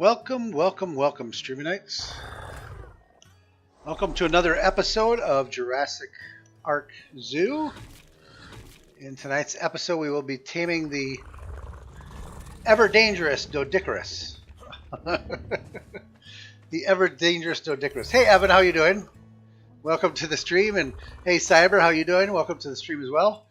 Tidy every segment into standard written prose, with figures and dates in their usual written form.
Welcome, welcome, welcome, Streaming-ites. Welcome to another episode of Jurassic Ark Zoo. In tonight's episode, we will be taming the ever-dangerous Doedicurus. The ever-dangerous Doedicurus. Hey, Evan, how you doing? Welcome to the stream. And hey, Cyber, how you doing? Welcome to the stream as well.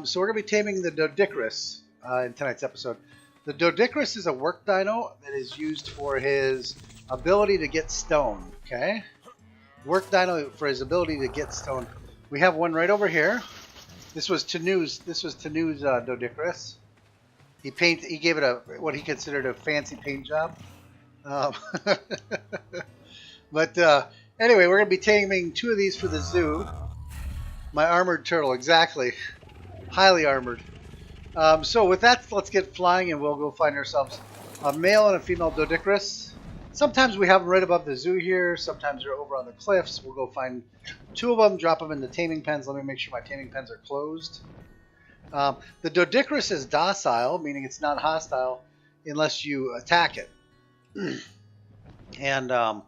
So we're going to be taming the Doedicurus in tonight's episode. The Doedicurus is a work dino that is used for his ability to get stone, okay? Work dino for his ability to get stone. We have one right over here. This was Tanu's Doedicurus. He gave it what he considered a fancy paint job. But anyway, we're going to be taming two of these for the zoo. My armored turtle, exactly. Highly armored. So with that, let's get flying and we'll go find ourselves a male and a female Doedicurus. Sometimes we have them right above the zoo here. Sometimes they're over on the cliffs. We'll go find two of them, drop them in the taming pens. Let me make sure my taming pens are closed. The Doedicurus is docile, meaning it's not hostile unless you attack it. And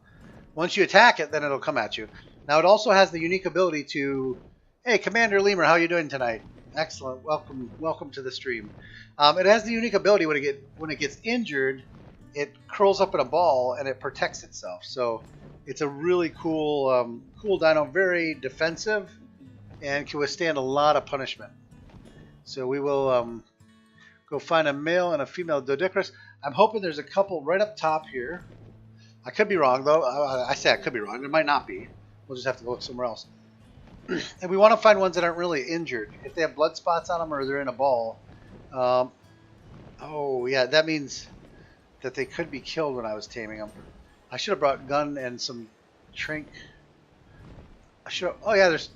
once you attack it, then it'll come at you. Now it also has the unique ability to, hey, Commander Lemur, how are you doing tonight? Excellent. Welcome to the stream. It has the unique ability when it gets injured, it curls up in a ball and it protects itself. So it's a really cool dino, very defensive, and can withstand a lot of punishment. So we will go find a male and a female Doedicurus. I'm hoping there's a couple right up top here. I could be wrong though. I say I could be wrong. There might not be. We'll just have to go look somewhere else. And we want to find ones that aren't really injured. If they have blood spots on them or they're in a ball. Oh, yeah, that means that they could be killed when I was taming them. I should have brought a gun and some trink. Oh, yeah, there's...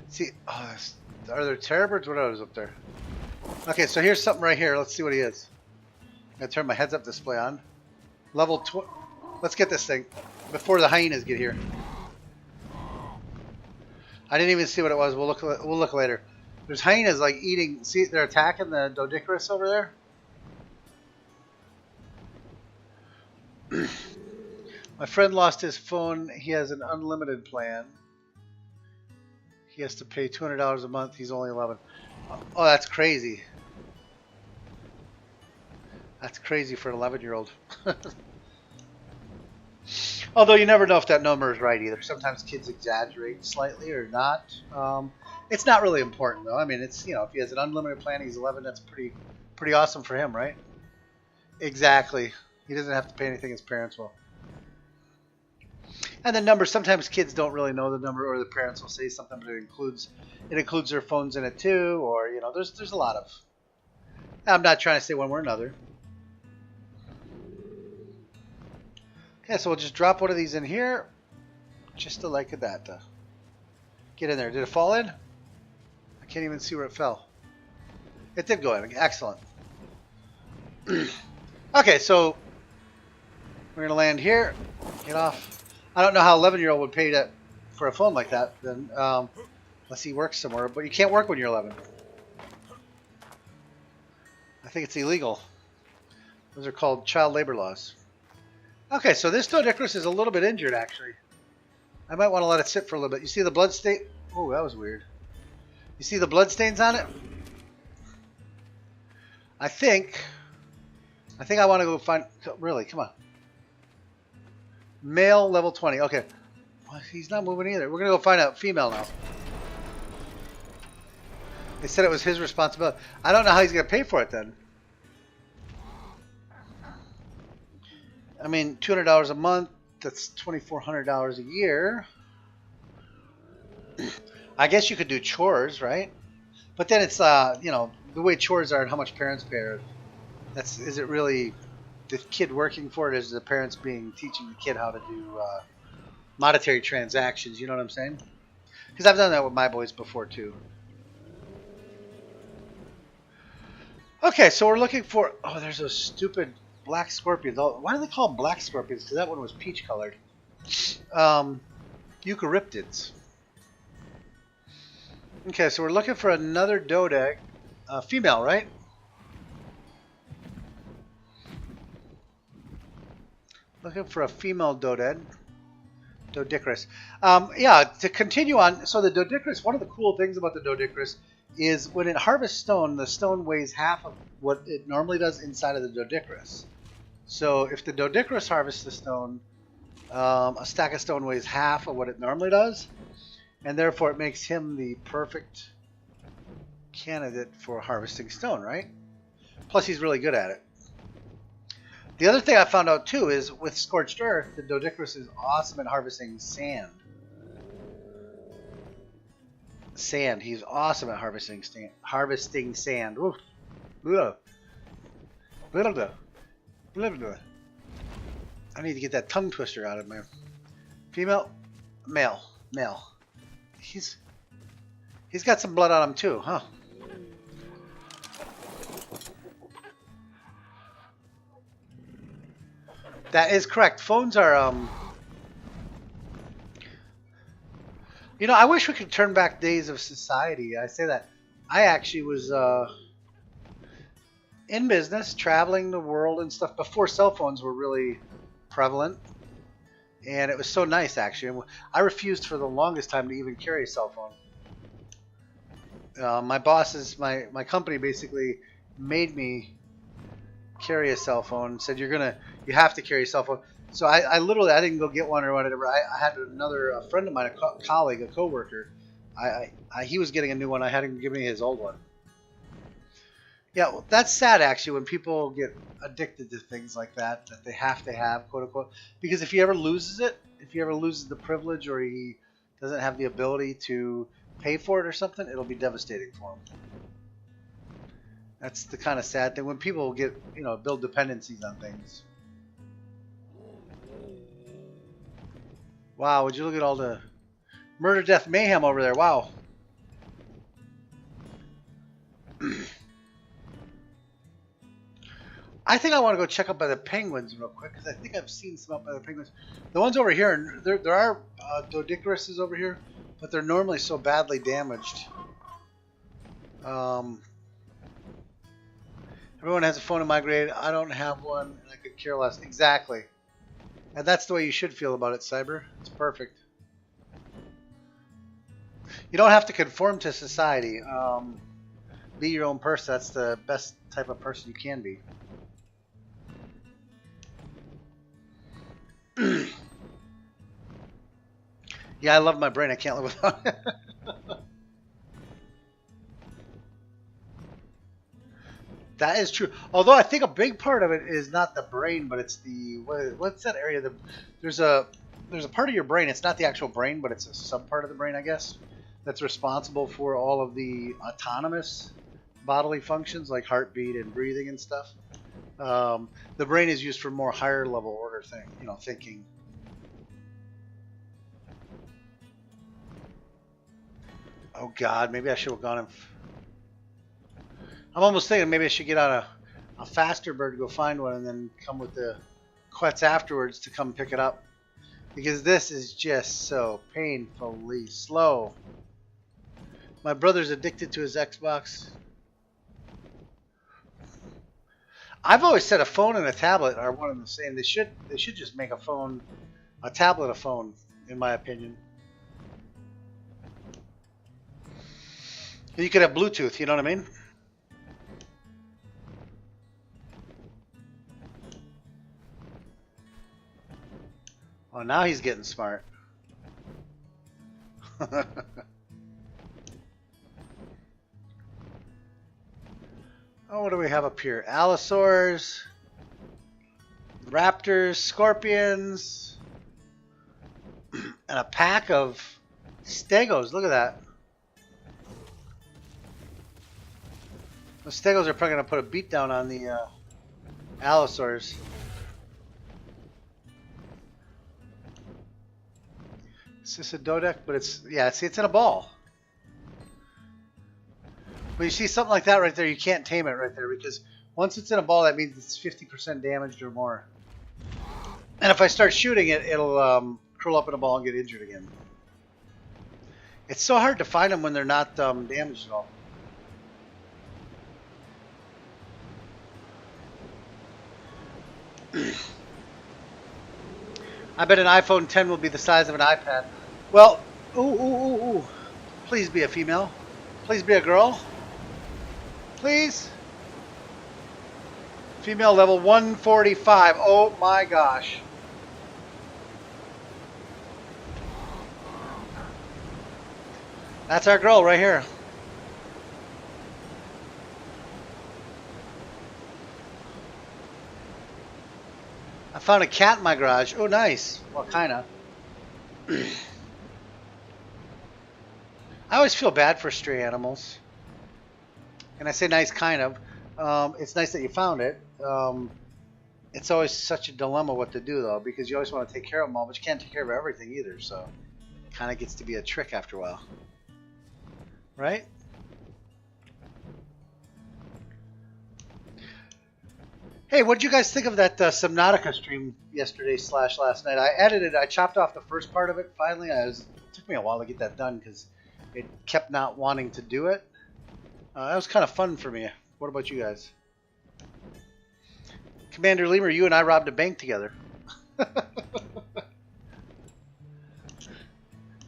See, are there terror-birds? What else up there? Okay, so here's something right here. Let's see what he is. I'm going to turn my heads-up display on. Level 20. Let's get this thing before the hyenas get here. I didn't even see what it was. We'll look later. There's hyenas like eating. See, they're attacking the Doedicurus over there. My friend lost his phone. He has an unlimited plan. He has to pay $200 a month. He's only 11. Oh, that's crazy. That's crazy for an 11-year-old. Although you never know if that number is right either. Sometimes kids exaggerate slightly or not. It's not really important though. I mean, it's, you know, if he has an unlimited plan, he's 11. That's pretty awesome for him, right? Exactly. He doesn't have to pay anything his parents will. And the number, sometimes kids don't really know the number, or the parents will say something, but it includes their phones in it too, or you know, there's a lot of. I'm not trying to say one way or another. Okay, so we'll just drop one of these in here, just like that. Get in there. Did it fall in? I can't even see where it fell. It did go in. Excellent. Okay, so we're going to land here. Get off. I don't know how 11-year-old would pay that for a phone like that. Then unless he works somewhere. But you can't work when you're 11. I think it's illegal. Those are called child labor laws. Okay, so this Doedicurus is a little bit injured, actually. I might want to let it sit for a little bit. You see the blood stain? Oh, that was weird. You see the blood stains on it? I think I want to go find... Really, come on. Male, level 20. Okay. Well, he's not moving either. We're going to go find a female now. They said it was his responsibility. I don't know how he's going to pay for it, then. I mean, $200 a month, that's $2,400 a year. I guess you could do chores, right? But then it's, you know, the way chores are and how much parents pay. Is it really the kid working for it? Is the parents teaching the kid how to do monetary transactions? You know what I'm saying? Because I've done that with my boys before, too. Okay, so we're looking for... Oh, there's those stupid... black scorpions. Why do they call them black scorpions? Because that one was peach colored. Eucaryptids. Okay, so we're looking for another Doedec. Female, right? Looking for a female Doedicurus. Yeah, to continue on, so the Doedicurus, one of the cool things about the Doedicurus is when it harvests stone, the stone weighs half of what it normally does inside of the Doedicurus. So if the Doedicurus harvests the stone, a stack of stone weighs half of what it normally does, and therefore it makes him the perfect candidate for harvesting stone, right? Plus he's really good at it. The other thing I found out too is with Scorched Earth, the Doedicurus is awesome at harvesting sand. He's awesome at harvesting sand. Oof. Blah. Blah, blah. Blah, blah. I need to get that tongue twister out of my female, male. He's got some blood on him too, huh? That is correct. Phones are, you know, I wish we could turn back days of society. I say that. I actually was in business, traveling the world and stuff before cell phones were really prevalent. And it was so nice, actually. I refused for the longest time to even carry a cell phone. My bosses, my company basically made me carry a cell phone and said you have to carry a cell phone. So I literally didn't go get one or whatever. I had a friend of mine, a colleague, a coworker. He was getting a new one. I had him give me his old one. Yeah, well, that's sad actually when people get addicted to things like that they have to have, quote unquote. Because if he ever loses it, if he ever loses the privilege or he doesn't have the ability to pay for it or something, it'll be devastating for him. That's the kind of sad thing when people get, you know, build dependencies on things. Wow, would you look at all the murder, death, mayhem over there? Wow. I think I want to go check up by the penguins real quick because I think I've seen some up by the penguins. The ones over here, there are Doedicuruses over here, but they're normally so badly damaged. Everyone has a phone in my grade. I don't have one, and I could care less. Exactly. And that's the way you should feel about it, Cyber. It's perfect. You don't have to conform to society. Be your own person. That's the best type of person you can be. Yeah, I love my brain. I can't live without it. That is true. Although I think a big part of it is not the brain, but it's the what's that area? There's a part of your brain. It's not the actual brain, but it's a sub part of the brain, I guess, that's responsible for all of the autonomous bodily functions like heartbeat and breathing and stuff. The brain is used for more higher level order thinking. Oh God, maybe I should have gone and. I'm almost thinking maybe I should get on a faster bird to go find one and then come with the quets afterwards to come pick it up. Because this is just so painfully slow. My brother's addicted to his Xbox. I've always said a phone and a tablet are one and the same. They should just make a tablet a phone, in my opinion. You could have Bluetooth, you know what I mean? Oh, now he's getting smart. Oh, what do we have up here? Allosaurs, raptors, scorpions, and a pack of stegos. Look at that. The stegos are probably going to put a beat down on the allosaurs. Is this a Doedec? But it's, yeah, see, it's in a ball. When you see something like that right there, you can't tame it right there because once it's in a ball, that means it's 50% damaged or more. And if I start shooting it, it'll curl up in a ball and get injured again. It's so hard to find them when they're not damaged at all. I bet an iPhone 10 will be the size of an iPad. Well, ooh. Please be a female. Please be a girl. Please. Female level 145. Oh my gosh. That's our girl right here. I found a cat in my garage. Oh, nice. Well, kind of. I always feel bad for stray animals. And I say nice, kind of. It's nice that you found it. It's always such a dilemma what to do, though, because you always want to take care of them all, but you can't take care of everything either, so it kind of gets to be a trick after a while. Right? Hey, what did you guys think of that Subnautica stream yesterday / last night? I edited, I chopped off the first part of it finally. It took me a while to get that done because it kept not wanting to do it. That was kind of fun for me. What about you guys? Commander Lemur, you and I robbed a bank together. That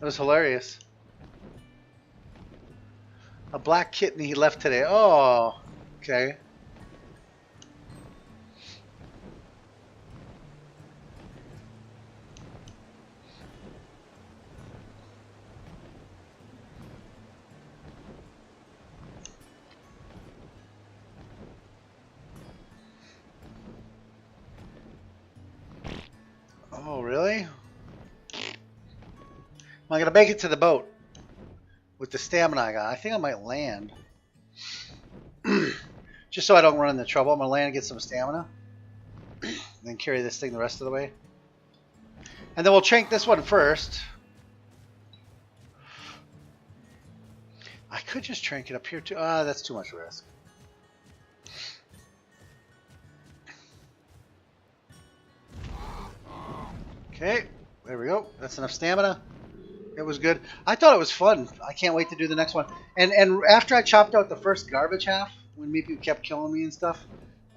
was hilarious. A black kitten he left today. Oh, okay. Oh, really? Am I going to make it to the boat with the stamina I got? I think I might land. Just so I don't run into trouble, I'm going to land and get some stamina. And then carry this thing the rest of the way. And then we'll trank this one first. I could just trank it up here too. That's too much risk. Okay, there we go. That's enough stamina. It was good. I thought it was fun. I can't wait to do the next one. And after I chopped out the first garbage half, when Meepu kept killing me and stuff,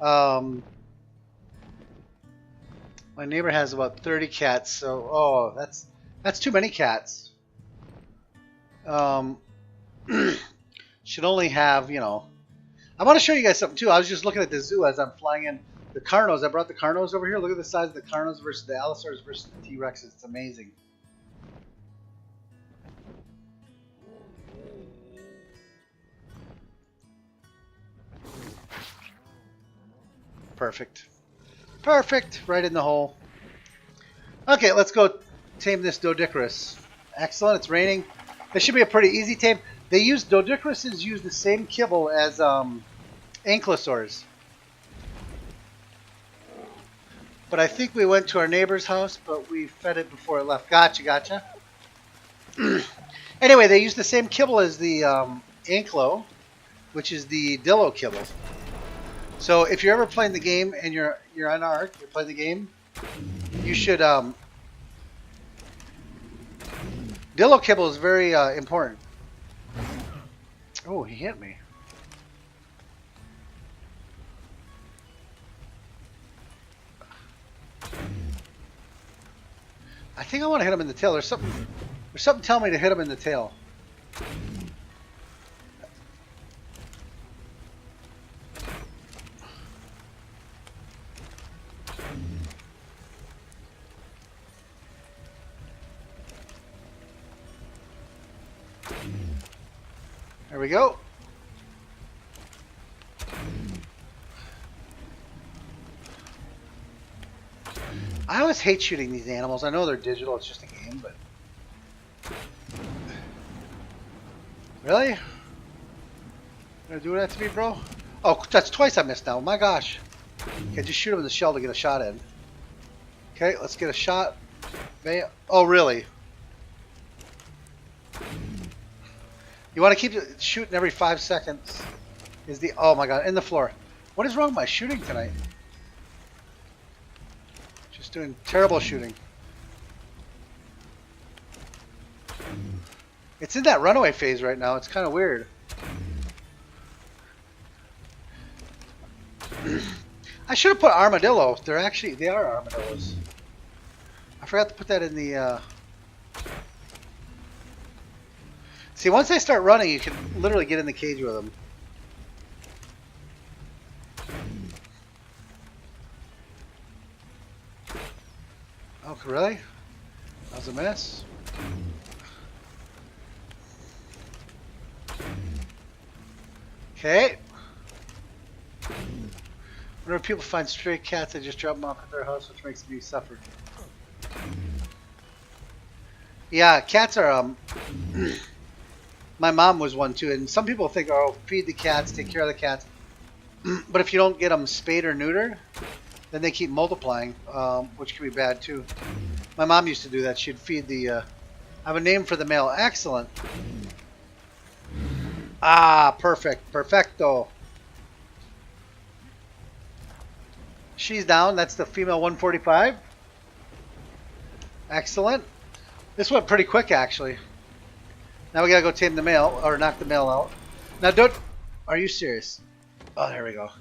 my neighbor has about 30 cats. So, that's too many cats. Should only have, you know. I want to show you guys something too. I was just looking at the zoo as I'm flying in. The Carnos, I brought the Carnos over here. Look at the size of the Carnos versus the Allosaurs versus the T-Rexes. It's amazing. Perfect. Perfect. Right in the hole. Okay, let's go tame this Doedicurus. Excellent. It's raining. This should be a pretty easy tame. Doedicuruses use the same kibble as ankylosaurs. But I think we went to our neighbor's house, but we fed it before it left. Gotcha. Anyway, they use the same kibble as the ankylo, which is the Dillo kibble. So if you're ever playing the game and you're on Ark, you're playing the game, you should Dillo kibble is very important. Oh, he hit me. I think I want to hit him in the tail. There's something telling me to hit him in the tail. There we go. I always hate shooting these animals. I know they're digital, it's just a game, but... Really? Gonna do that to me, bro? Oh, that's twice I missed now. My gosh. Okay, just shoot him in the shell to get a shot in. Okay, let's get a shot. Oh, really? You want to keep shooting every 5 seconds. Oh my god, in the floor. What is wrong with my shooting tonight? Just doing terrible shooting. It's in that runaway phase right now. It's kind of weird. I should have put armadillo. They are armadillos. I forgot to put that in the... See, once they start running, you can literally get in the cage with them. Oh, really? That was a mess. Okay. Whenever people find stray cats, they just drop them off at their house, which makes me suffer. Yeah, cats are, my mom was one too, and some people think, oh, feed the cats, take care of the cats. But if you don't get them spayed or neutered, then they keep multiplying, which can be bad too. My mom used to do that. She'd feed the, I have a name for the male. Excellent. Ah, perfect. Perfecto. She's down. That's the female 145. Excellent. This went pretty quick, actually. Now we gotta go tame the male, or knock the male out. Now, are you serious? Oh, there we go.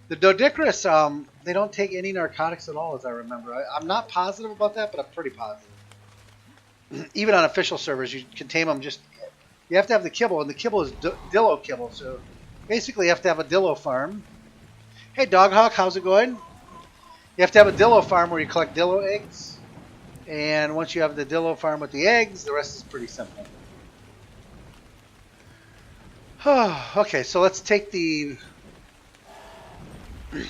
The Doedicurus, they don't take any narcotics at all, as I remember. I'm not positive about that, but I'm pretty positive. Even on official servers, you can tame them just... You have to have the kibble, and the kibble is dillo kibble. So basically, you have to have a dillo farm. Hey, Doghawk, how's it going? You have to have a dillo farm where you collect dillo eggs. And once you have the dillo farm with the eggs, the rest is pretty simple. Okay, so let's take the... Well,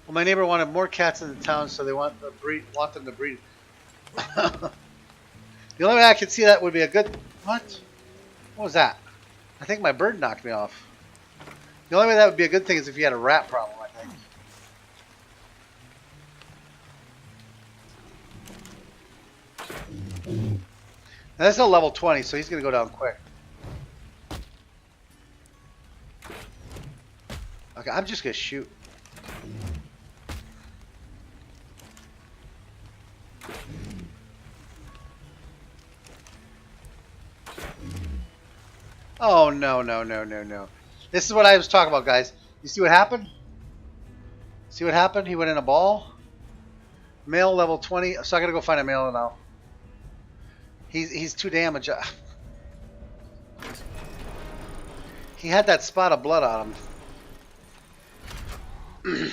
my neighbor wanted more cats in the town, so they want them to breed. The only way I could see that would be a good... What? What was that? I think my bird knocked me off. The only way that would be a good thing is if you had a rat problem, I think. Now, that's a level 20, so he's going to go down quick. Okay, I'm just going to shoot. Oh, no, no, no, no, no. This is what I was talking about, guys. You see what happened? See what happened? He went in a ball. Male level 20. So I got to go find a male now. He's too damaged. He had that spot of blood on him.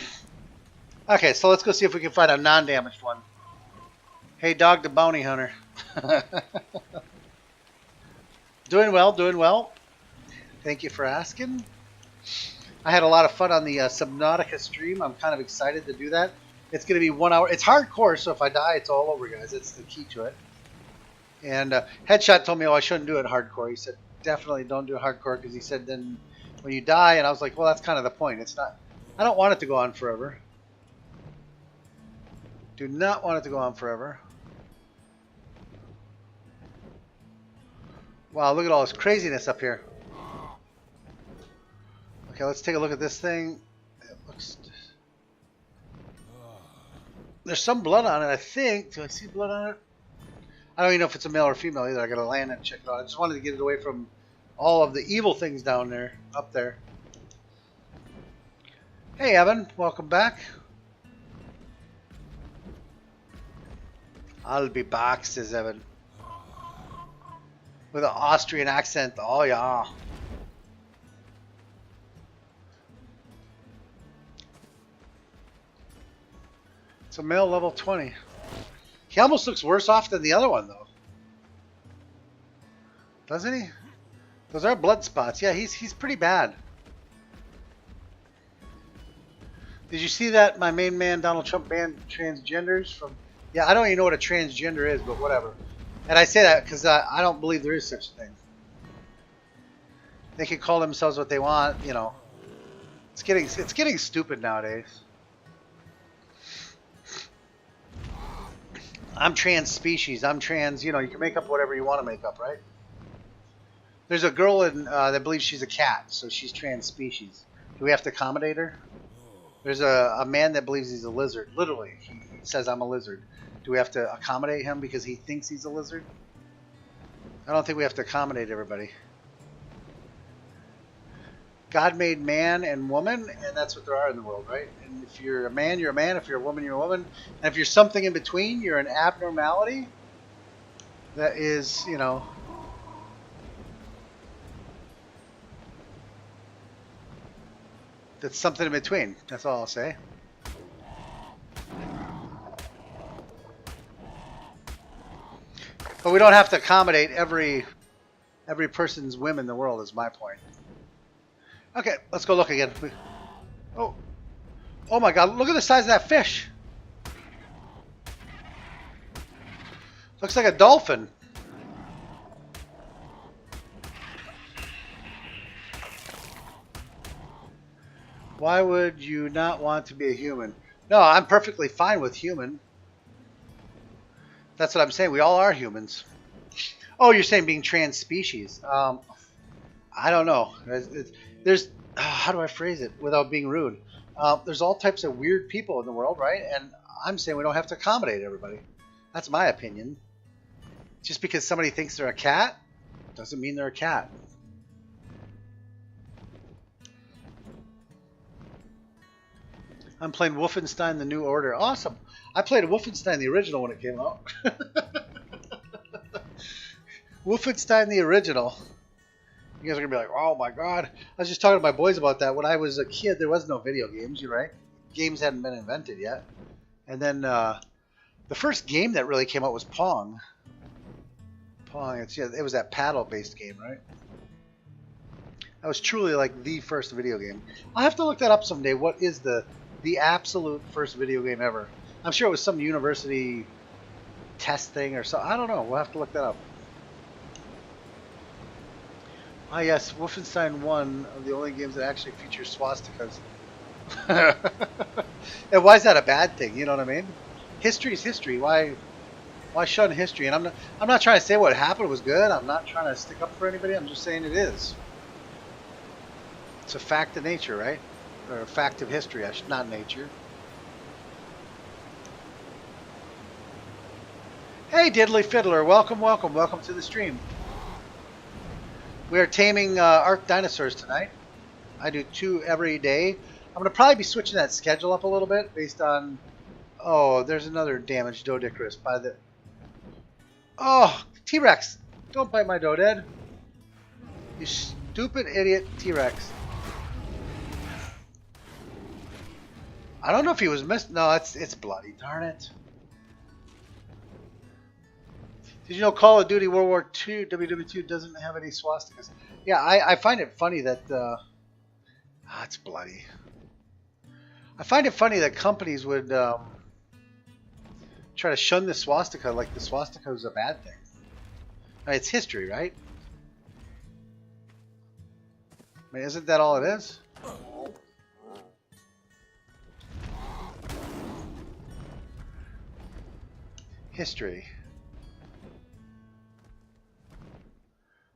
Okay, so let's go see if we can find a non-damaged one. Hey, Dog the Bounty Hunter. Doing well, doing well. Thank you for asking. I had a lot of fun on the Subnautica stream. I'm kind of excited to do that. It's going to be 1 hour. It's hardcore, so if I die, it's all over, guys. That's the key to it. And Headshot told me, oh, I shouldn't do it hardcore. He said, definitely don't do it hardcore, because he said then when you die, and I was like, well, that's kind of the point. It's not. I don't want it to go on forever. Do not want it to go on forever. Wow, look at all this craziness up here. Okay, let's take a look at this thing. It looks... There's some blood on it, I think. Do I see blood on it? I don't even know if it's a male or female either. I gotta land and check it out. I just wanted to get it away from all of the evil things down there, up there. Hey, Evan, welcome back. I'll be back, says Evan. With an Austrian accent. Oh, yeah. It's a male level 20. He almost looks worse off than the other one, though. Doesn't he? Those are blood spots. Yeah, he's pretty bad. Did you see that my main man Donald Trump banned transgenders from... Yeah, I don't even know what a transgender is, but whatever. And I say that because I don't believe there is such a thing. They can call themselves what they want, you know. It's getting stupid nowadays. I'm trans species. I'm trans, you know, you can make up whatever you want to make up, right? There's a girl in, that believes she's a cat, so she's trans species. Do we have to accommodate her? There's a man that believes he's a lizard. Literally, he says, I'm a lizard. Do we have to accommodate him because he thinks he's a lizard? I don't think we have to accommodate everybody. God made man and woman, and that's what there are in the world, right? And if you're a man, you're a man. If you're a woman, you're a woman. And if you're something in between, you're an abnormality. That is, you know, that's something in between. That's all I'll say. But we don't have to accommodate every person's whim in the world, is my point. Okay, let's go look again. Oh my God! Look at the size of that fish. Looks like a dolphin. Why would you not want to be a human? No, I'm perfectly fine with human. That's what I'm saying. We all are humans. Oh, you're saying being trans species. I don't know. There's how do I phrase it without being rude? There's all types of weird people in the world, right? And I'm saying we don't have to accommodate everybody. That's my opinion. Just because somebody thinks they're a cat doesn't mean they're a cat. I'm playing Wolfenstein The New Order. Awesome. I played Wolfenstein the original when it came out. Wolfenstein the original. You guys are going to be like, oh my God. I was just talking to my boys about that. When I was a kid, there was no video games, you're right. Games hadn't been invented yet. And then the first game that really came out was Pong. Pong, it was that paddle-based game, right? That was truly like the first video game. I'll have to look that up someday. What is the absolute first video game ever? I'm sure it was some university test thing or something. I don't know. We'll have to look that up. Ah, yes, Wolfenstein 1 of the only games that actually feature swastikas. And why is that a bad thing? You know what I mean? History is history. Why shun history? And I'm not trying to say what happened was good. I'm not trying to stick up for anybody. I'm just saying it is. It's a fact of nature, right? Or a fact of history, not nature. Hey, Diddly Fiddler, welcome to the stream. We are taming Ark dinosaurs tonight. I do 2 every day. I'm going to probably be switching that schedule up a little bit based on... Oh, there's another damaged Doedicurus by the... Oh, T-Rex! Don't bite my Doeded. You stupid idiot T-Rex. I don't know if he was missed. No, it's bloody. Darn it. Did you know Call of Duty World War II WW2 doesn't have any swastikas? Yeah, I find it funny that... it's bloody. I find it funny that companies would try to shun the swastika like the swastika is a bad thing. I mean, it's history, right? I mean, isn't that all it is? History.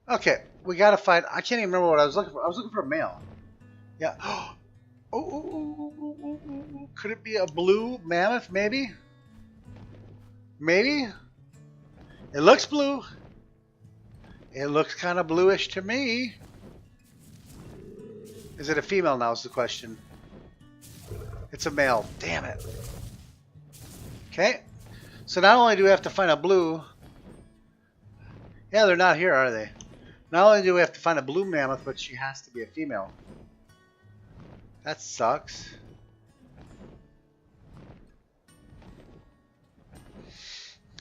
Okay, we gotta find... I can't even remember what I was looking for. I was looking for a male. Yeah. Oh. Could it be a blue mammoth, maybe? Maybe? It looks blue. It looks kind of bluish to me. Is it a female now is the question. It's a male. Damn it. Okay. So not only do we have to find a blue... Yeah, they're not here, are they? Not only do we have to find a blue mammoth, but she has to be a female. That sucks.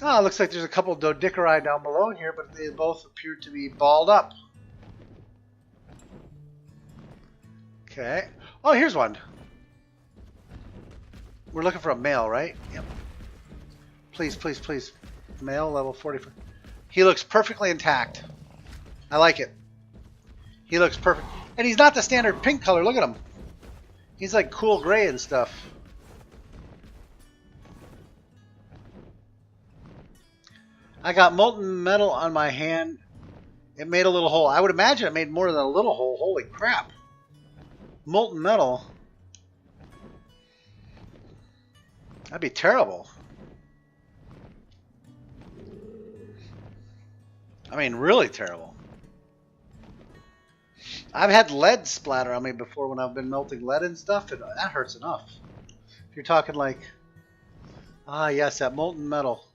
Oh, it looks like there's a couple Doedicuri down below here, but they both appear to be balled up. Okay. Oh, here's one. We're looking for a male, right? Yep. Please, please, please. Male, level 44. He looks perfectly intact. I like it. He looks perfect. And he's not the standard pink color. Look at him. He's like cool gray and stuff. I got molten metal on my hand. It made a little hole. I would imagine it made more than a little hole. Holy crap. Molten metal. That'd be terrible. I mean, really terrible. I've had lead splatter on me before when I've been melting lead and stuff, and that hurts enough. If you're talking like, ah yes, that molten metal.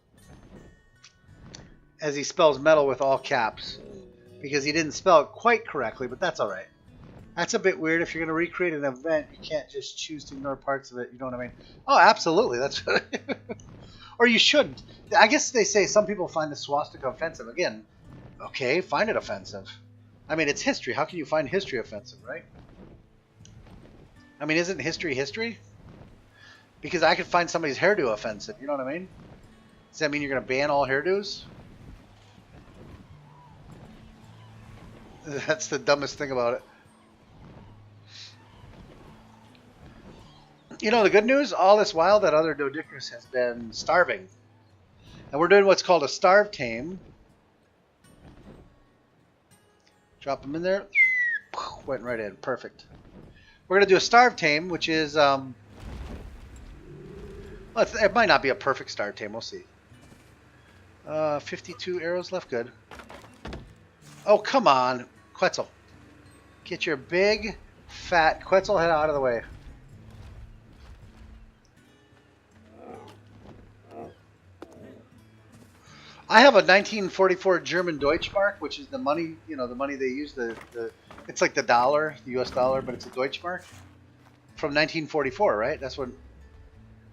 As he spells metal with all caps. Because he didn't spell it quite correctly, but that's alright. That's a bit weird. If you're going to recreate an event, you can't just choose to ignore parts of it. You know what I mean? Oh, absolutely. That's or you shouldn't. I guess they say some people find the swastika offensive. Again, okay, find it offensive. I mean, it's history. How can you find history offensive, right? I mean, isn't history history? Because I could find somebody's hairdo offensive. You know what I mean? Does that mean you're going to ban all hairdos? That's the dumbest thing about it. You know, the good news, all this while, that other Doedicurus has been starving. And we're doing what's called a starve tame. Drop them in there. Went right in. Perfect. We're going to do a starve tame, which is... well, it might not be a perfect starve tame. We'll see. 52 arrows left. Good. Oh, come on. Quetzal. Get your big, fat Quetzal head out of the way. I have a 1944 German Deutschmark, which is the money, you know, the money they use. It's like the dollar, the U.S. dollar, but it's a Deutschmark from 1944, right? That's when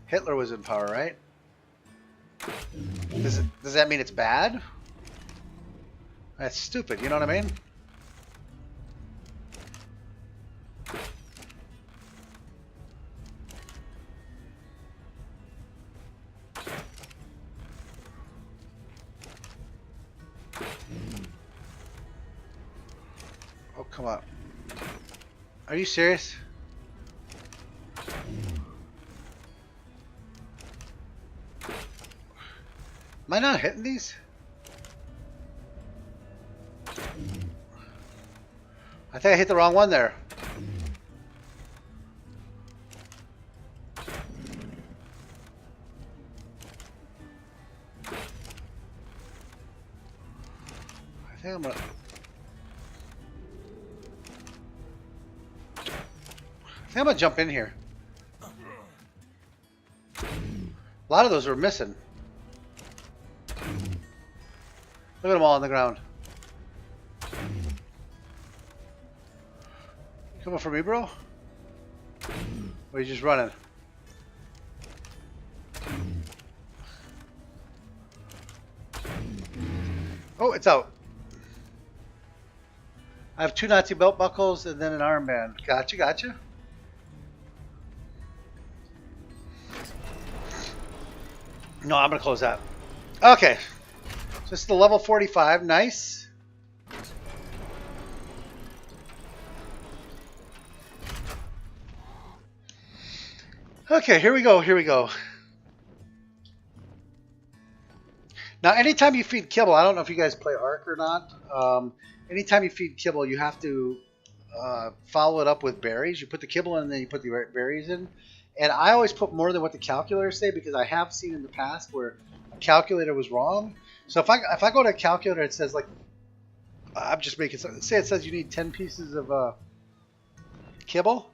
Hitler was in power, right? Does that mean it's bad? That's stupid. You know what I mean? Oh, come on. Are you serious? Am I not hitting these? I think I hit the wrong one there. I think I'm gonna jump in here. A lot of those are missing. Look at them all on the ground. Coming for me, bro? Or are you just running? Oh, it's out. I have 2 Nazi belt buckles and then an armband. Gotcha, gotcha. No, I'm going to close that. Okay. So this is the level 45. Nice. Okay, here we go. Here we go. Now, anytime you feed kibble, I don't know if you guys play Ark or not. Anytime you feed kibble, you have to follow it up with berries. You put the kibble in and then you put the berries in. And I always put more than what the calculators say because I have seen in the past where a calculator was wrong. So if I go to a calculator, it says like, I'm just making something. Say it says you need 10 pieces of kibble.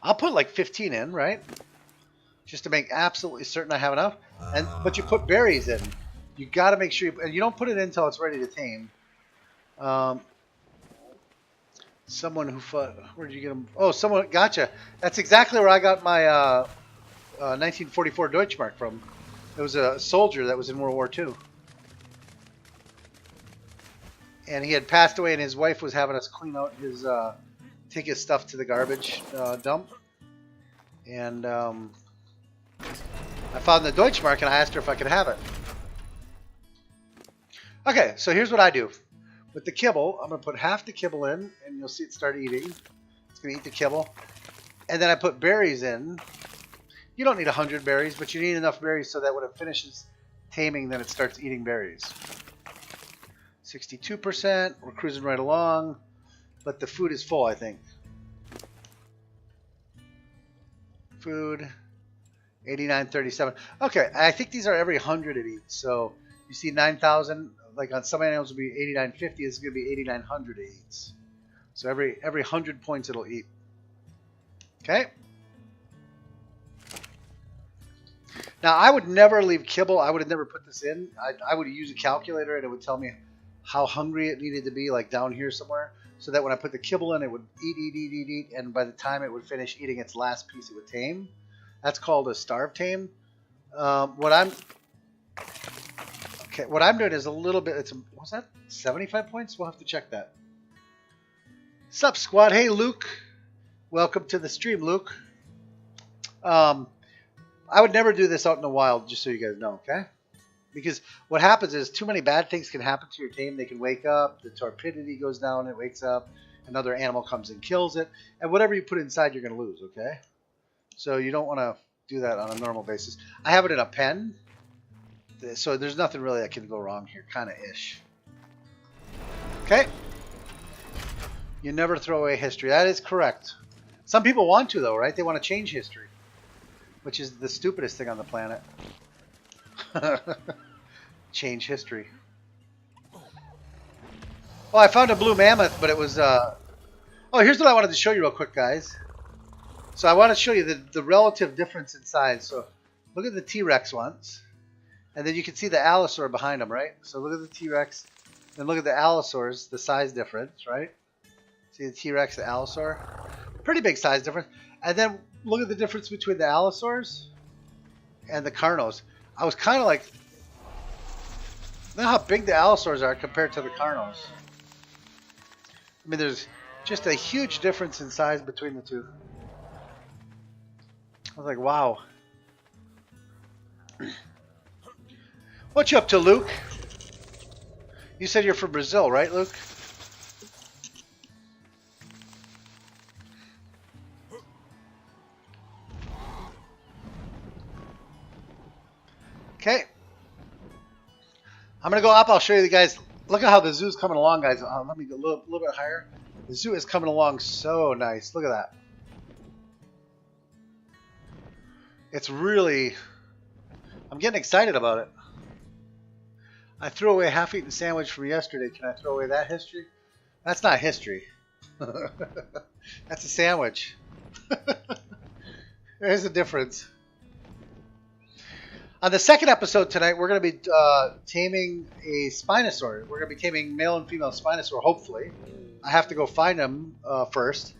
I'll put like 15 in, right? Just to make absolutely certain I have enough. But you put berries in. You got to make sure and you don't put it in until it's ready to tame. Someone who fought, where did you get them? Oh, someone, gotcha. That's exactly where I got my 1944 Deutschmark from. It was a soldier that was in World War II. And he had passed away and his wife was having us clean out his, take his stuff to the garbage dump. And I found the Deutschmark and I asked her if I could have it. Okay, so here's what I do. With the kibble, I'm going to put half the kibble in, and you'll see it start eating. It's going to eat the kibble. And then I put berries in. You don't need 100 berries, but you need enough berries so that when it finishes taming, then it starts eating berries. 62%. We're cruising right along. But the food is full, I think. Food. 89.37. Okay, I think these are every 100 it eats. So you see 9,000. like on some animals will be 8950. This is going to be 8900 it eats. So every 100 points it'll eat. Okay. Now I would never leave kibble. I would have never put this in. I would use a calculator and it would tell me how hungry it needed to be, like down here somewhere, so that when I put the kibble in, it would eat, and by the time it would finish eating its last piece, it would tame. That's called a starve tame. What I'm doing is a little bit. What's that? 75 points? We'll have to check that. Sup, squad? Hey, Luke. Welcome to the stream, Luke. I would never do this out in the wild, just so you guys know, okay? Because what happens is too many bad things can happen to your tame. They can wake up, the torpidity goes down, it wakes up, another animal comes and kills it, and whatever you put inside, you're going to lose, okay? So you don't want to do that on a normal basis. I have it in a pen, so there's nothing really that can go wrong here, kind of ish. Okay? You never throw away history. That is correct. Some people want to, though, right? They want to change history, which is the stupidest thing on the planet. Change history. Oh, I found a blue mammoth, but it was... Oh, here's what I wanted to show you real quick, guys. So I want to show you the relative difference in size. So look at the T-Rex ones. And then you can see the Allosaur behind them, right? So look at the T-Rex. Then look at the Allosaurs, the size difference, right? See the T-Rex, the Allosaur? Pretty big size difference. And then look at the difference between the Allosaurs and the Carnos. I was kind of like, look how big the Allosaurs are compared to the Carnos. I mean, there's just a huge difference in size between the two. I was like, wow. What you up to, Luke? You said you're from Brazil, right, Luke? Okay. I'm going to go up. I'll show you the guys. Look at how the zoo's coming along, guys. Let me go a little bit higher. The zoo is coming along so nice. Look at that. It's really... I'm getting excited about it. I threw away a half-eaten sandwich from yesterday. Can I throw away that history? That's not history. That's a sandwich. There's a difference. On the second episode tonight, we're going to be taming a Spinosaur. We're going to be taming male and female Spinosaur, hopefully. I have to go find them first.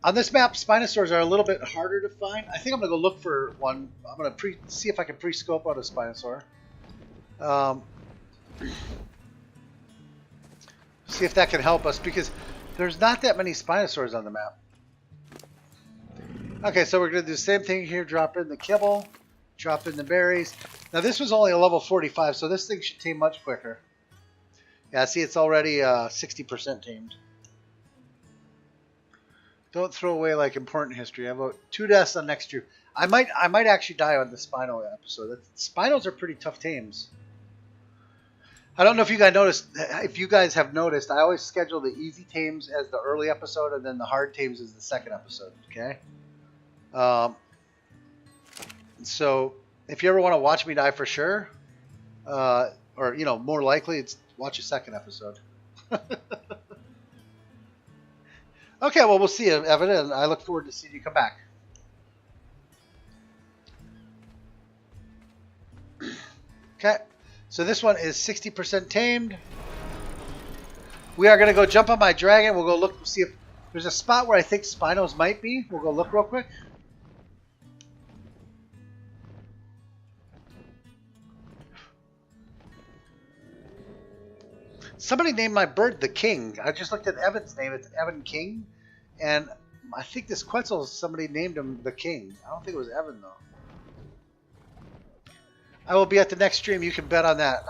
On this map, Spinosaurs are a little bit harder to find. I think I'm going to go look for one. I'm going to see if I can pre-scope out a Spinosaur. See if that can help us, because there's not that many Spinosaurs on the map. Okay, so we're going to do the same thing here. Drop in the kibble. Drop in the berries. Now this was only a level 45, so this thing should tame much quicker. Yeah, see, it's already 60% tamed. Don't throw away like important history. I vote 2 deaths on next year. I might actually die on the Spino episode. Spinos are pretty tough tames. I don't know if you guys noticed. If you guys have noticed, I always schedule the easy tames as the early episode, and then the hard tames as the second episode. Okay. So if you ever want to watch me die for sure, or you know, more likely, it's watch a second episode. Okay, well, we'll see you, Evan, and I look forward to seeing you come back. Okay, so this one is 60% tamed. We are going to go jump on my dragon. We'll go look, see if there's a spot where I think Spinos might be. We'll go look real quick. Somebody named my bird the King. I just looked at Evan's name. It's Evan King. And I think this Quetzal, somebody named him the King. I don't think it was Evan, though. I will be at the next stream. You can bet on that.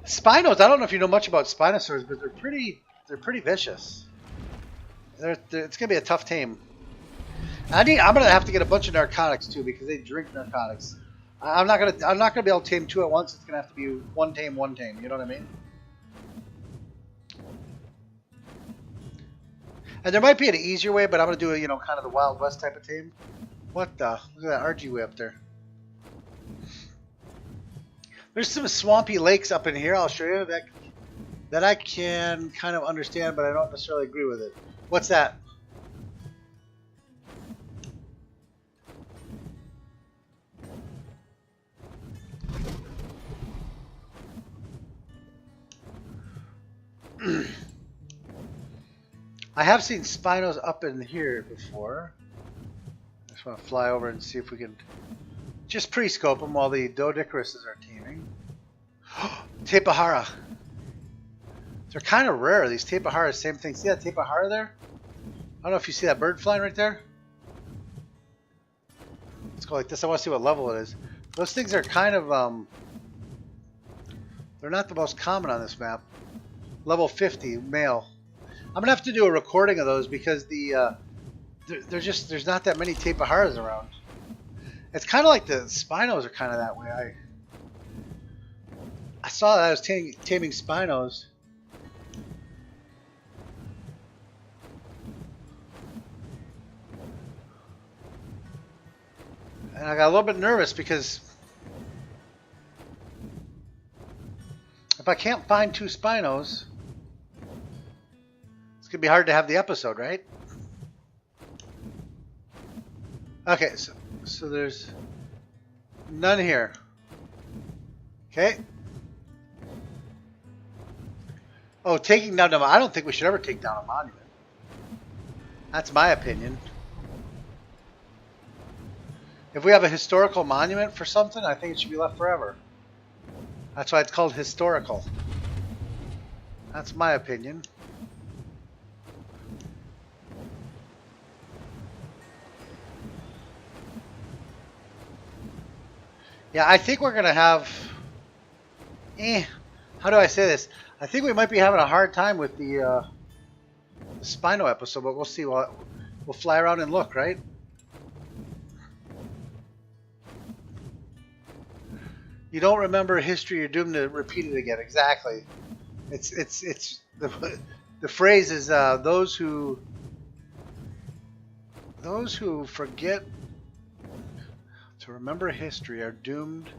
Spinos, I don't know if you know much about Spinosaurs, but they're pretty vicious. It's going to be a tough tame. I'm going to have to get a bunch of narcotics, too, because they drink narcotics. I'm not gonna be able to tame 2 at once. It's gonna have to be one tame. You know what I mean? And there might be an easier way, but I'm gonna do a, you know, kind of the Wild West type of tame. What the? Look at that RG way up there. There's some swampy lakes up in here. I'll show you that I can kind of understand, but I don't necessarily agree with it. What's that? I have seen spinos up in here before. I just want to fly over and see if we can just pre-scope them while the Doedicuruses are teaming. Tapahara. They're kind of rare. These Tapahara, same thing. See that Tapahara there? I don't know if you see that bird flying right there. Let's go like this. I want to see what level it is. Those things are kind of, they're not the most common on this map. Level 50, male. I'm going to have to do a recording of those because there's not that many Tapaharas around. It's kind of like the Spinos are kind of that way. I saw that I was taming Spinos. And I got a little bit nervous because if I can't find 2 Spinos, it's going to be hard to have the episode, right? Okay, so there's none here. Okay. Oh, taking down the... I don't think we should ever take down a monument. That's my opinion. If we have a historical monument for something, I think it should be left forever. That's why it's called historical. That's my opinion. Yeah, I think we're going to have... how do I say this? I think we might be having a hard time with the Spino episode, but we'll see. We'll fly around and look, right? You don't remember history, you're doomed to repeat it again. Exactly. It's the phrase is those who forget to remember history are doomed.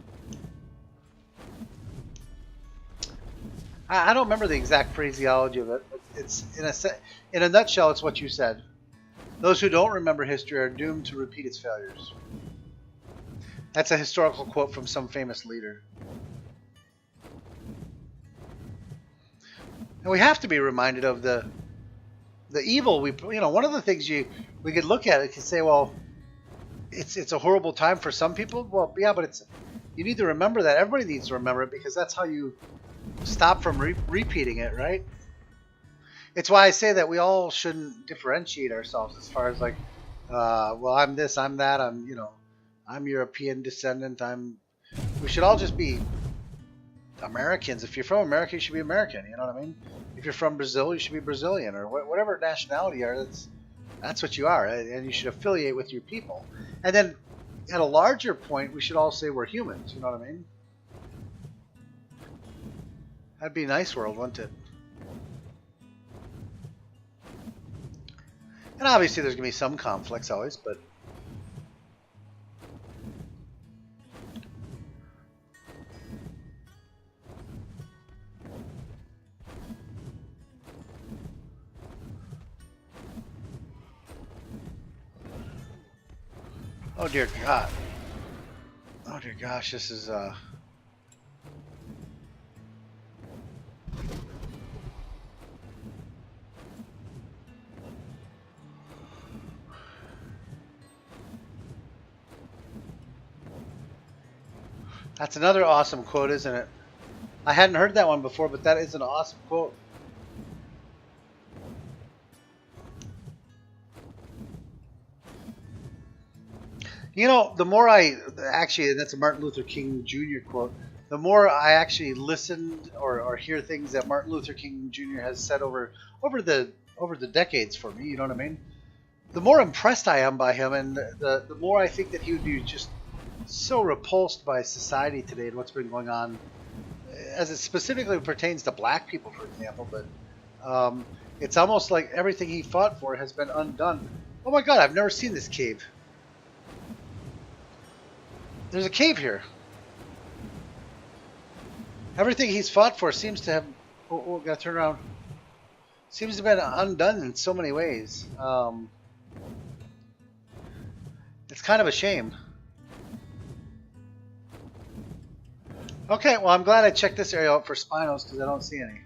I don't remember the exact phraseology of it, but it's in a nutshell, it's what you said. Those who don't remember history are doomed to repeat its failures. That's a historical quote from some famous leader. And we have to be reminded of the evil. One of the things we could look at it and say, well, it's a horrible time for some people. Well, yeah, but you need to remember that. Everybody needs to remember it because that's how you stop from repeating it, right? It's why I say that we all shouldn't differentiate ourselves as far as like, well, I'm this, I'm that, I'm European descendant. We should all just be Americans. If you're from America, you should be American. You know what I mean? If you're from Brazil, you should be Brazilian, or whatever nationality you are. That's what you are, and you should affiliate with your people. And then, at a larger point, we should all say we're humans. You know what I mean? That'd be a nice world, wouldn't it? And obviously, there's gonna be some conflicts always, but. Oh dear God. Oh dear gosh, this is That's another awesome quote, isn't it? I hadn't heard that one before, but that is an awesome quote. You know, the more actually, that's a Martin Luther King Jr. quote, the more I actually listened or hear things that Martin Luther King Jr. has said over the decades for me, you know what I mean? The more impressed I am by him, and the more I think that he would be just so repulsed by society today and what's been going on, as it specifically pertains to black people, for example. But it's almost like everything he fought for has been undone. Oh my God, I've never seen this cave. There's a cave here. Everything he's fought for seems to have... Oh, gotta turn around. Seems to have been undone in so many ways. It's kind of a shame. Okay, well, I'm glad I checked this area out for spinos because I don't see any.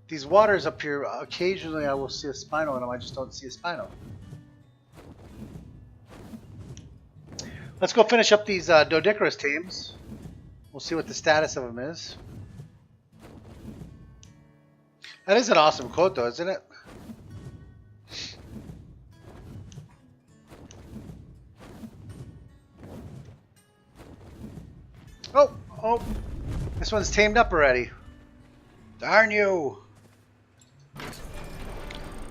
These waters up here, occasionally I will see a spino in them. I just don't see a spino. Let's go finish up these Doedicurus tames. We'll see what the status of them is. That is an awesome quote, though, isn't it? Oh, this one's tamed up already. Darn you.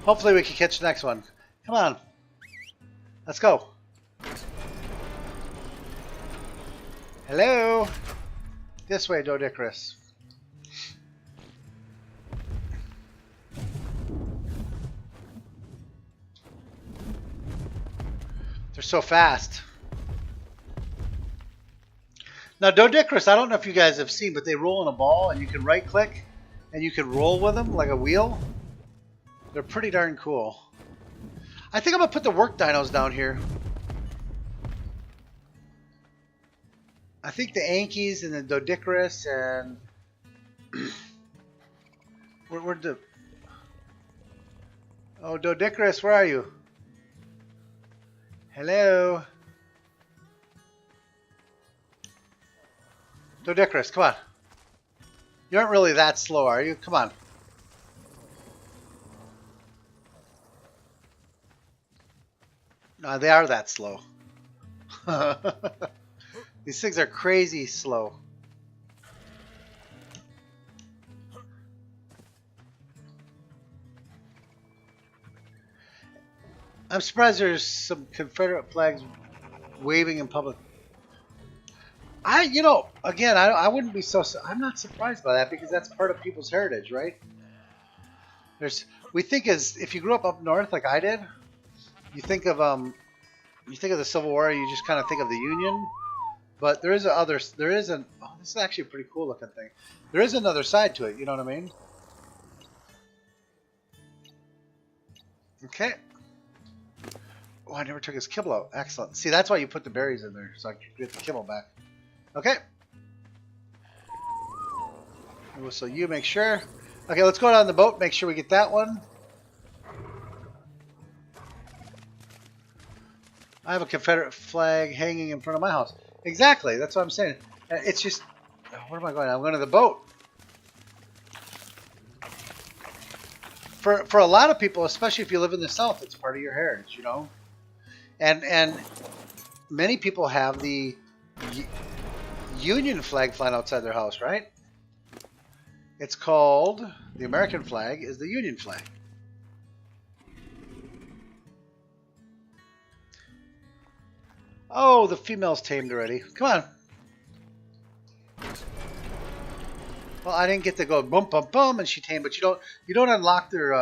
Hopefully we can catch the next one. Come on. Let's go. Hello. This way, Doedicurus. They're so fast. Now, Doedicurus, I don't know if you guys have seen, but they roll in a ball, and you can right-click, and you can roll with them like a wheel. They're pretty darn cool. I think I'm going to put the work dinos down here. I think the Ankies and the Doedicurus and... Where'd the... Oh, Doedicurus, where are you? Hello? Doedicurus, come on. You aren't really that slow, are you? Come on. No, they are that slow. These things are crazy slow. I'm surprised there's some Confederate flags waving in public. You know, again, I wouldn't be so... I'm not surprised by that because that's part of people's heritage, right? We think if you grew up north like I did, you think of the Civil War, you just kind of think of the Union. But there is oh, this is actually a pretty cool looking thing. There is another side to it, you know what I mean? Okay. Oh, I never took his kibble out. Excellent. See, that's why you put the berries in there, so I can get the kibble back. Okay. So you make sure. Okay, let's go down the boat, make sure we get that one. I have a Confederate flag hanging in front of my house. Exactly, that's what I'm saying. It's just... Where am I going? I'm going to the boat. For a lot of people, especially if you live in the South, it's part of your heritage, you know? And many people have the Union flag flying outside their house, right? It's called... The American flag is the Union flag. Oh, the female's tamed already. Come on. Well, I didn't get to go boom, boom, boom, and she tamed, but you don't unlock their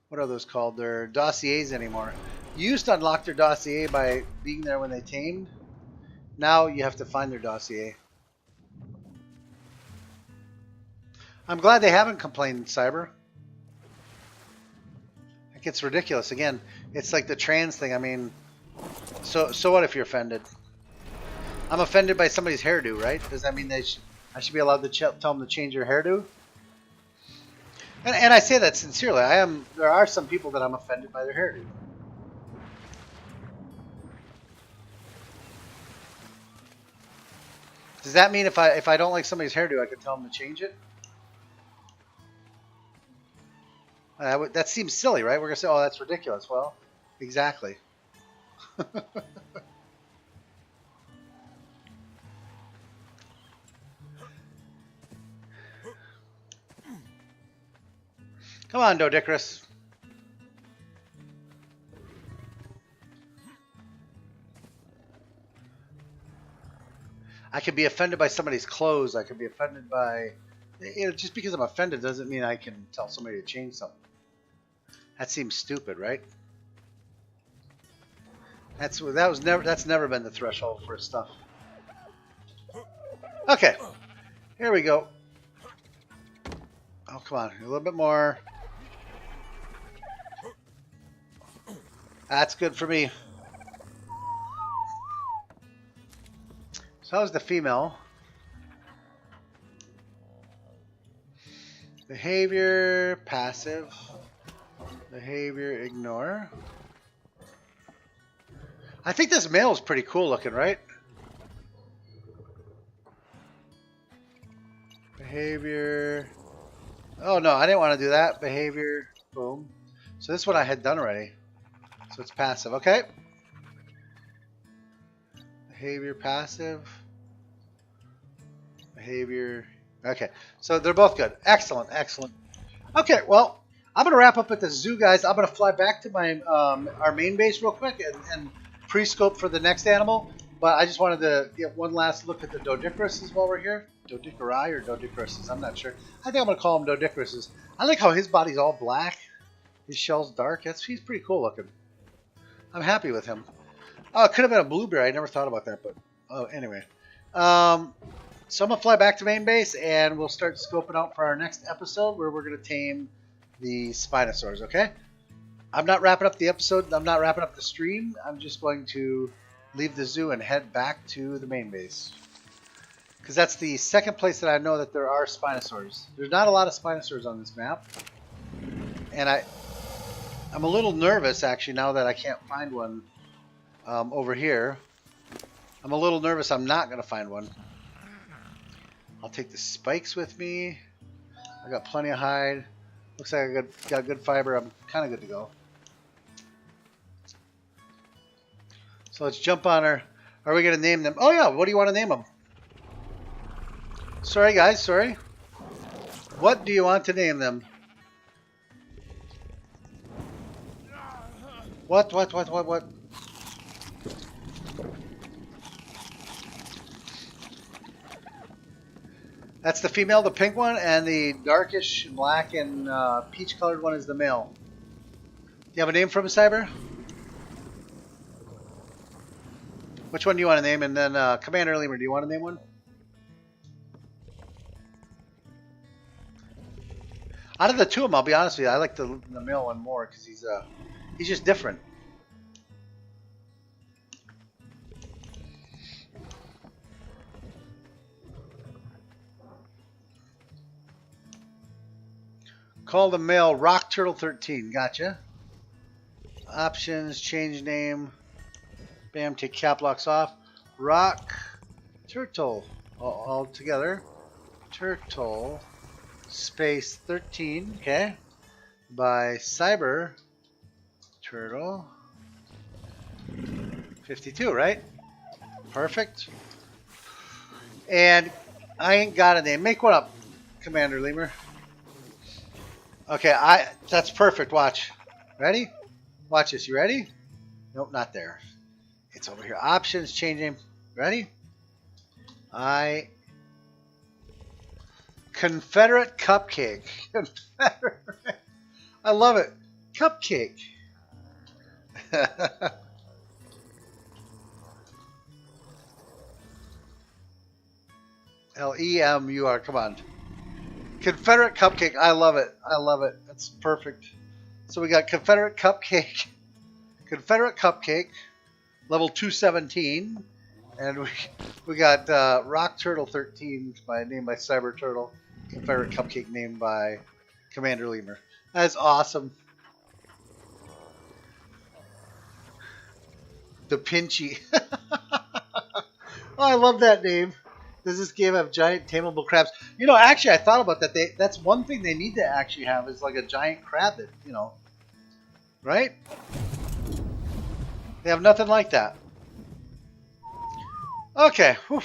what are those called? Their dossiers anymore. You used to unlock their dossier by being there when they tamed. Now you have to find their dossier. I'm glad they haven't complained, Cyber. It gets ridiculous. Again, it's like the trans thing. I mean, so what if you're offended? I'm offended by somebody's hairdo, right? Does that mean I should be allowed to tell them to change their hairdo? And I say that sincerely. There are some people that I'm offended by their hairdo. Does that mean if I don't like somebody's hairdo, I can tell them to change it? That seems silly, right? We're gonna say, "Oh, that's ridiculous." Well, exactly. Come on, Doedicurus. I could be offended by somebody's clothes. I could be offended by... just because I'm offended doesn't mean I can tell somebody to change something. That seems stupid, right? That's never been the threshold for stuff. Okay. Here we go. Oh, come on. A little bit more. That's good for me. So how's the female? Behavior, passive. Behavior, ignore. I think this male is pretty cool looking, right? Behavior. Oh no, I didn't want to do that. Behavior, boom. So this one I had done already. So it's passive, okay? Behavior, passive. Behavior. Okay, so they're both good. Excellent, excellent. Okay, well, I'm going to wrap up at the zoo, guys. I'm going to fly back to my our main base real quick and pre-scope for the next animal. But I just wanted to get one last look at the Doedicuruses while we're here. Doedicuri or Doedicuruses, I'm not sure. I think I'm going to call them Doedicuruses. I like how his body's all black. His shell's dark. He's pretty cool looking. I'm happy with him. Oh, it could have been a blueberry. I never thought about that, but oh, anyway. So I'm going to fly back to main base, and we'll start scoping out for our next episode where we're going to tame the Spinosaurs, okay? I'm not wrapping up the episode. I'm not wrapping up the stream. I'm just going to leave the zoo and head back to the main base. Because that's the second place that I know that there are Spinosaurs. There's not a lot of Spinosaurs on this map. And I'm a little nervous, actually, now that I can't find one over here. I'm a little nervous I'm not going to find one. I'll take the spikes with me. I got plenty of hide. Looks like I got good fiber. I'm kind of good to go. So let's jump on her. Are we going to name them? Oh yeah, what do you want to name them? Sorry guys, sorry. What do you want to name them? What? That's the female, the pink one, and the darkish black and peach colored one is the male. Do you have a name for him, Cyber? Which one do you want to name? And then Commander Lemur, do you want to name one? Out of the two of them, I'll be honest with you, I like the male one more because he's just different. Call the male Rock Turtle 13. Gotcha. Options, change name. Bam, take cap locks off. Rock Turtle. All together. Turtle space 13. Okay. By Cyber Turtle 52, right? Perfect. And I ain't got a name. Make one up, Commander Lemur. Okay, that's perfect. Watch. Ready? Watch this. You ready? Nope, not there. It's over here. Options, change name. Ready? Confederate Cupcake. Confederate. I love it. Cupcake. Lemur. Come on. Confederate Cupcake. I love it. I love it. That's perfect. So we got Confederate Cupcake. Confederate Cupcake. Level 217. And we got Rock Turtle 13, named by Cyber Turtle. Confederate Cupcake named by Commander Lemur. That's awesome. The Pinchy. Oh, I love that name. Does this game have giant tameable crabs? You know, actually, I thought about that. That's one thing they need to actually have is like a giant crab that, you know, right? They have nothing like that. Okay. Whew.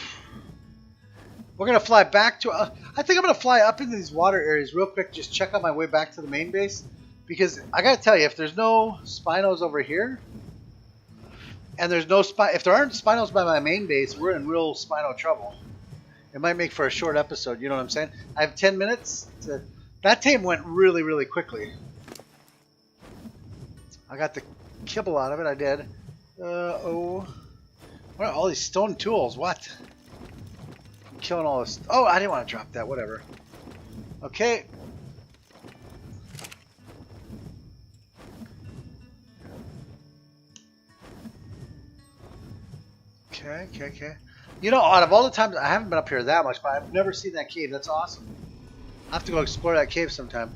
We're going to fly back to... I think I'm going to fly up into these water areas real quick, just check on my way back to the main base. Because I got to tell you, if there's no Spinos over here, and there's no if there aren't Spinos by my main base, we're in real Spino trouble. It might make for a short episode, you know what I'm saying? I have 10 minutes. That tame went really, really quickly. I got the kibble out of it, I did. Oh. What are all these stone tools? What? killing all this. Oh, I didn't want to drop that. Whatever. Okay. Okay. You know, out of all the times, I haven't been up here that much, but I've never seen that cave. That's awesome. I'll have to go explore that cave sometime.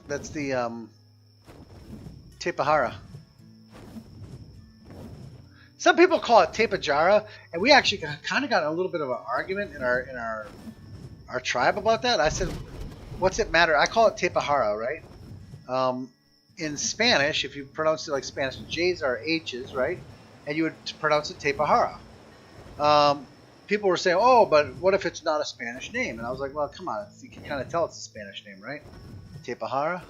That's the Tapahara. Some people call it Tapajara, and we actually kind of got a little bit of an argument in our tribe about that. I said, "What's it matter?" I call it Tapahara, right? In Spanish, if you pronounce it like Spanish, J's are H's, right? And you would pronounce it Tapahara. People were saying, "Oh, but what if it's not a Spanish name?" And I was like, "Well, come on, you can kind of tell it's a Spanish name, right? Tapahara."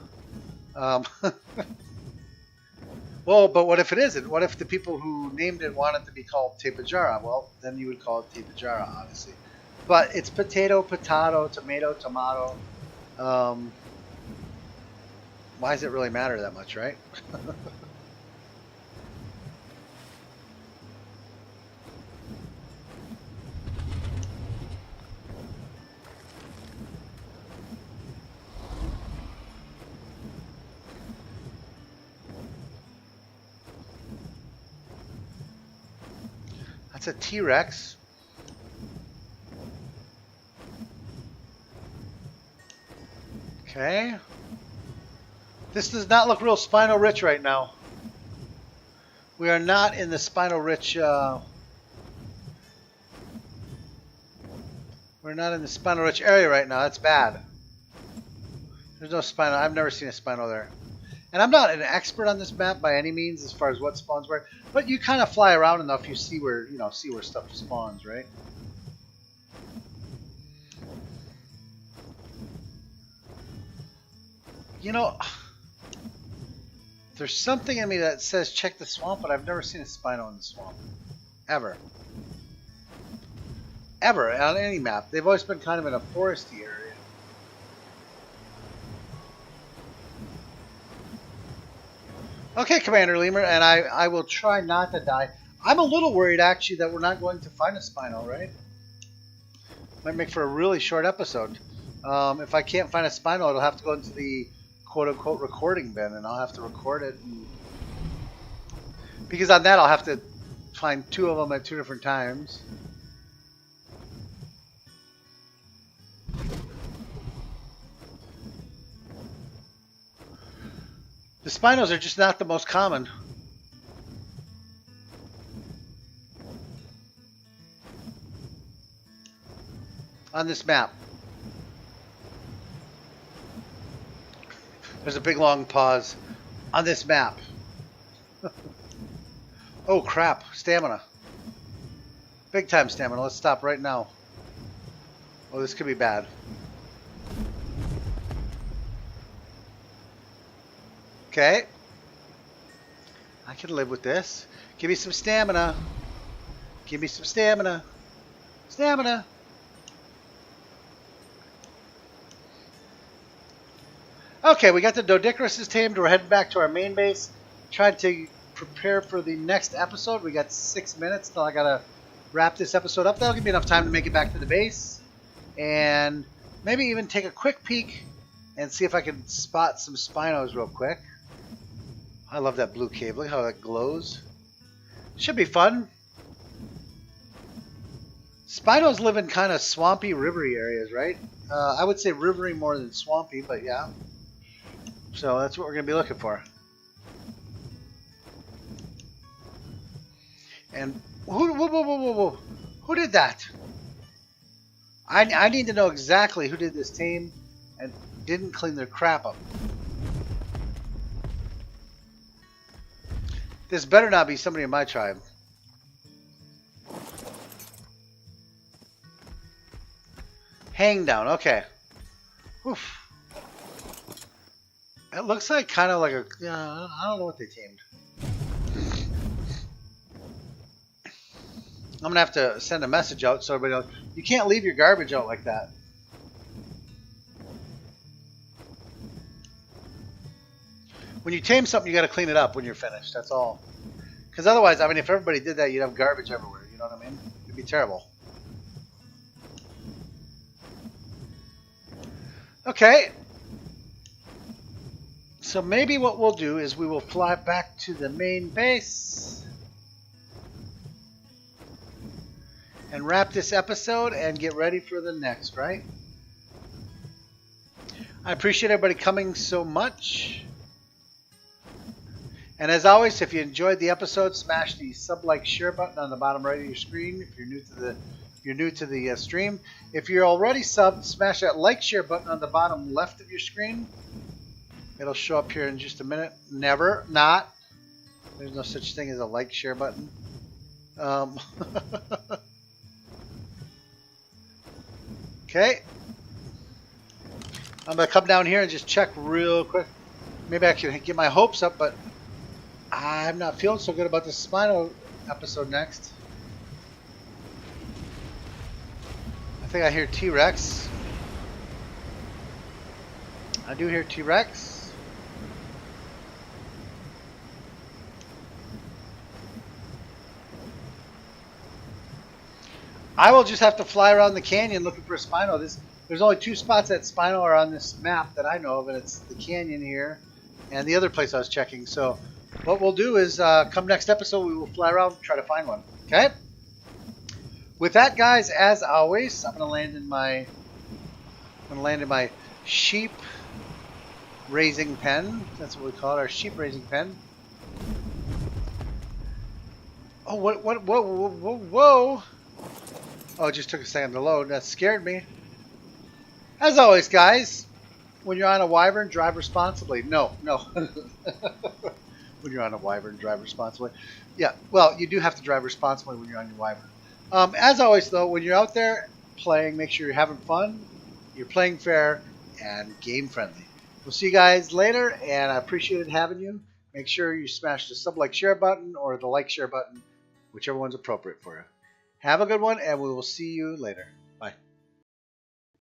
Well, but what if it isn't? What if the people who named it wanted to be called Tapajara? Well, then you would call it Tapajara, obviously. But it's potato, potato, tomato, tomato. Why does it really matter that much, right? That's a T-Rex. Okay. This does not look real spinal rich right now. We are not in the spinal rich. We're not in the spinal rich area right now. That's bad. There's no spinal. I've never seen a spinal there. And I'm not an expert on this map by any means as far as what spawns where, but you kind of fly around enough, you see where stuff spawns, right? You know, there's something in me that says check the swamp, but I've never seen a spino in the swamp. Ever. Ever, on any map. They've always been kind of in a foresty area. Okay, Commander Lemur, and I will try not to die. I'm a little worried, actually, that we're not going to find a spino, right? Might make for a really short episode. If I can't find a spino, it'll have to go into the quote-unquote recording bin, and I'll have to record it. Because on that, I'll have to find 2 of them at 2 different times. The spinos are just not the most common. On this map. There's a big long pause. On this map. Oh crap, stamina. Big time stamina. Let's stop right now. Oh, this could be bad. Okay. I can live with this. Give me some stamina. Give me some stamina. Stamina. Okay, we got the Doedicurus tamed. We're heading back to our main base. Trying to prepare for the next episode. We got 6 minutes till I gotta wrap this episode up. That'll give me enough time to make it back to the base. And maybe even take a quick peek and see if I can spot some spinos real quick. I love that blue cave. Look how that glows. Should be fun. Spinos live in kind of swampy, rivery areas, right? I would say rivery more than swampy, but yeah. So that's what we're going to be looking for. And who did that? I need to know exactly who did this tame and didn't clean their crap up. This better not be somebody in my tribe. Hang down, okay. Oof. It looks like kind of like a... I don't know what they tamed. I'm going to have to send a message out so everybody knows. You can't leave your garbage out like that. When you tame something, you got to clean it up when you're finished. That's all. Because otherwise, I mean, if everybody did that, you'd have garbage everywhere, you You know what I mean? It'd be terrible. Okay. So maybe what we'll do is we will fly back to the main base and wrap this episode and get ready for the next, right? I appreciate everybody coming so much. And as always, if you enjoyed the episode, smash the sub-like share button on the bottom right of your screen if you're new to the stream. If you're already subbed, smash that like share button on the bottom left of your screen. It'll show up here in just a minute. Never, not. There's no such thing as a like share button. Okay. I'm going to come down here and just check real quick. Maybe I can get my hopes up, but I'm not feeling so good about the Spino episode next. I think I hear T-Rex. I do hear T-Rex. I will just have to fly around the canyon looking for a Spino. There's only 2 spots that Spino are on this map that I know of, and it's the canyon here and the other place I was checking. So what we'll do is come next episode, we will fly around and try to find one. Okay? With that, guys, as always, I'm gonna land in my sheep raising pen. That's what we call it, our sheep raising pen. Oh, what? Whoa! Oh, it just took a second to load. That scared me. As always, guys, when you're on a wyvern, drive responsibly. No. When you're on a wyvern, drive responsibly. Yeah, well, you do have to drive responsibly when you're on your wyvern. As always, though, when you're out there playing, make sure you're having fun, you're playing fair, and game friendly. We'll see you guys later, and I appreciated having you. Make sure you smash the sub-like share button or the like share button, whichever one's appropriate for you. Have a good one, and we will see you later.